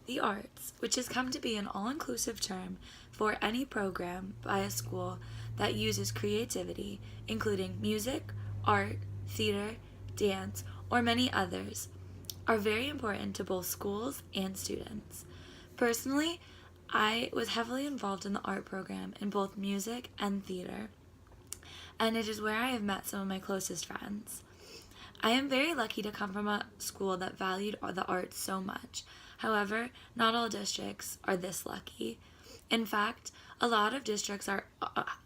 The arts, which has come to be an all-inclusive term for any program by a school that uses creativity, including music, art, theater, dance, or many others, are very important to both schools and students. Personally, I was heavily involved in the art program in both music and theater, and it is where I have met some of my closest friends. I am very lucky to come from a school that valued the arts so much. However, not all districts are this lucky. In fact, a lot of districts are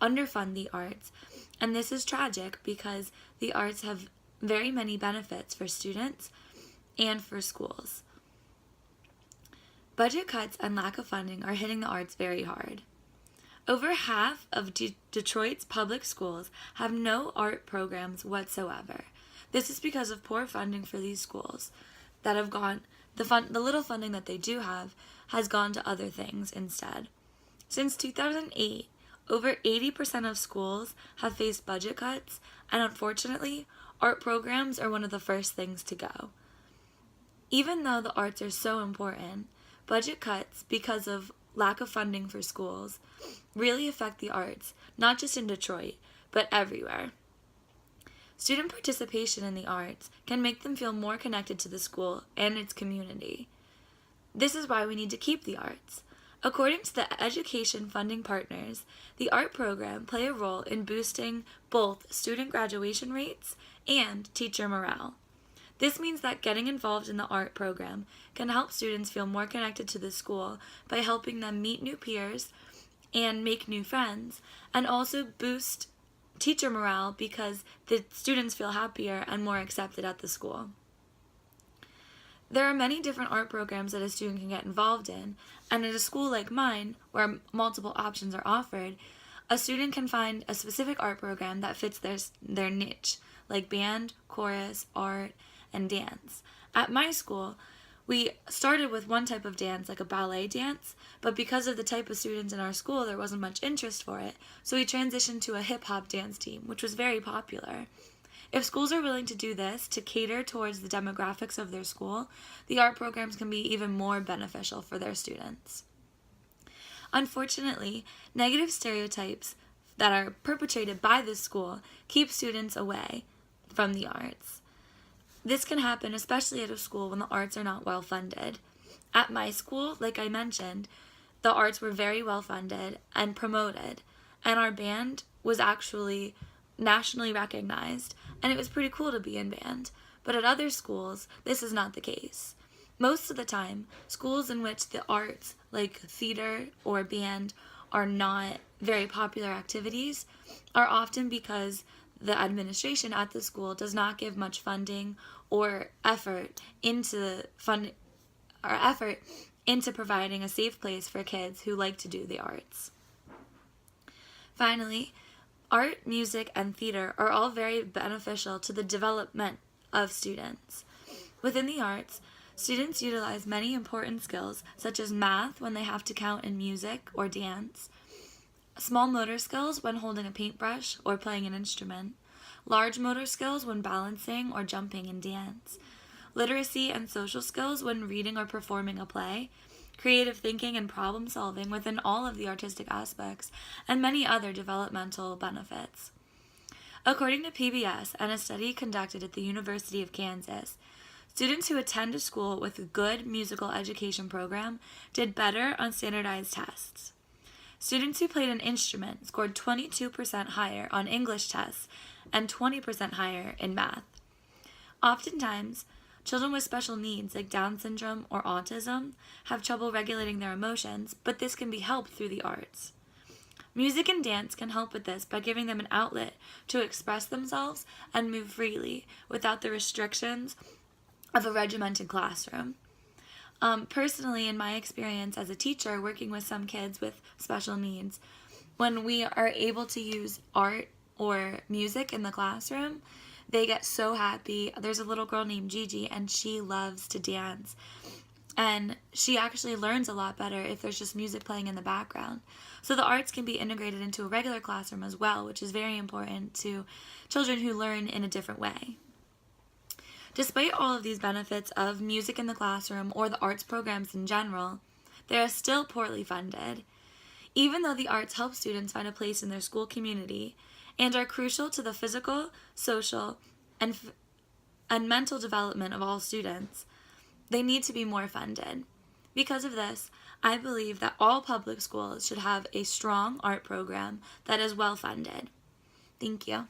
underfund the arts, and this is tragic because the arts have very many benefits for students and for schools. Budget cuts and lack of funding are hitting the arts very hard. Over half of Detroit's public schools have no art programs whatsoever. This is because of poor funding for these schools that have gone. The little funding that they do have has gone to other things instead. Since 2008, over 80% of schools have faced budget cuts, and unfortunately, art programs are one of the first things to go. Even though the arts are so important, budget cuts, because of lack of funding for schools, really affect the arts, not just in Detroit, but everywhere. Student participation in the arts can make them feel more connected to the school and its community. This is why we need to keep the arts. According to the education funding partners, the art program play a role in boosting both student graduation rates and teacher morale. This means that getting involved in the art program can help students feel more connected to the school by helping them meet new peers and make new friends, and also boost teacher morale because the students feel happier and more accepted at the school. There are many different art programs that a student can get involved in, and at a school like mine, where multiple options are offered, a student can find a specific art program that fits their niche, like band, chorus, art, and dance. At my school, we started with one type of dance, like a ballet dance, but because of the type of students in our school, there wasn't much interest for it, so we transitioned to a hip-hop dance team, which was very popular. If schools are willing to do this to cater towards the demographics of their school, the art programs can be even more beneficial for their students. Unfortunately, negative stereotypes that are perpetrated by the school keep students away from the arts. This can happen especially at a school when the arts are not well funded. At my school, like I mentioned, the arts were very well funded and promoted, and our band was actually nationally recognized, and it was pretty cool to be in band. But at other schools, this is not the case. Most of the time, schools in which the arts, like theater or band, are not very popular activities are often because the administration at the school does not give much funding or effort into providing a safe place for kids who like to do the arts. Finally, art, music, and theater are all very beneficial to the development of students. Within the arts, students utilize many important skills such as math when they have to count in music or dance, small motor skills when holding a paintbrush or playing an instrument, large motor skills when balancing or jumping in dance, literacy and social skills when reading or performing a play, creative thinking and problem solving within all of the artistic aspects, and many other developmental benefits. According to PBS and a study conducted at the University of Kansas, students who attend a school with a good musical education program did better on standardized tests. Students who played an instrument scored 22% higher on English tests and 20% higher in math. Oftentimes, children with special needs like Down syndrome or autism have trouble regulating their emotions, but this can be helped through the arts. Music and dance can help with this by giving them an outlet to express themselves and move freely without the restrictions of a regimented classroom. Personally, in my experience as a teacher working with some kids with special needs, when we are able to use art or music in the classroom, they get so happy. There's a little girl named Gigi, and she loves to dance. And she actually learns a lot better if there's just music playing in the background. So the arts can be integrated into a regular classroom as well, which is very important to children who learn in a different way. Despite all of these benefits of music in the classroom or the arts programs in general, they are still poorly funded. Even though the arts help students find a place in their school community and are crucial to the physical, social, and mental development of all students, they need to be more funded. Because of this, I believe that all public schools should have a strong art program that is well funded. Thank you.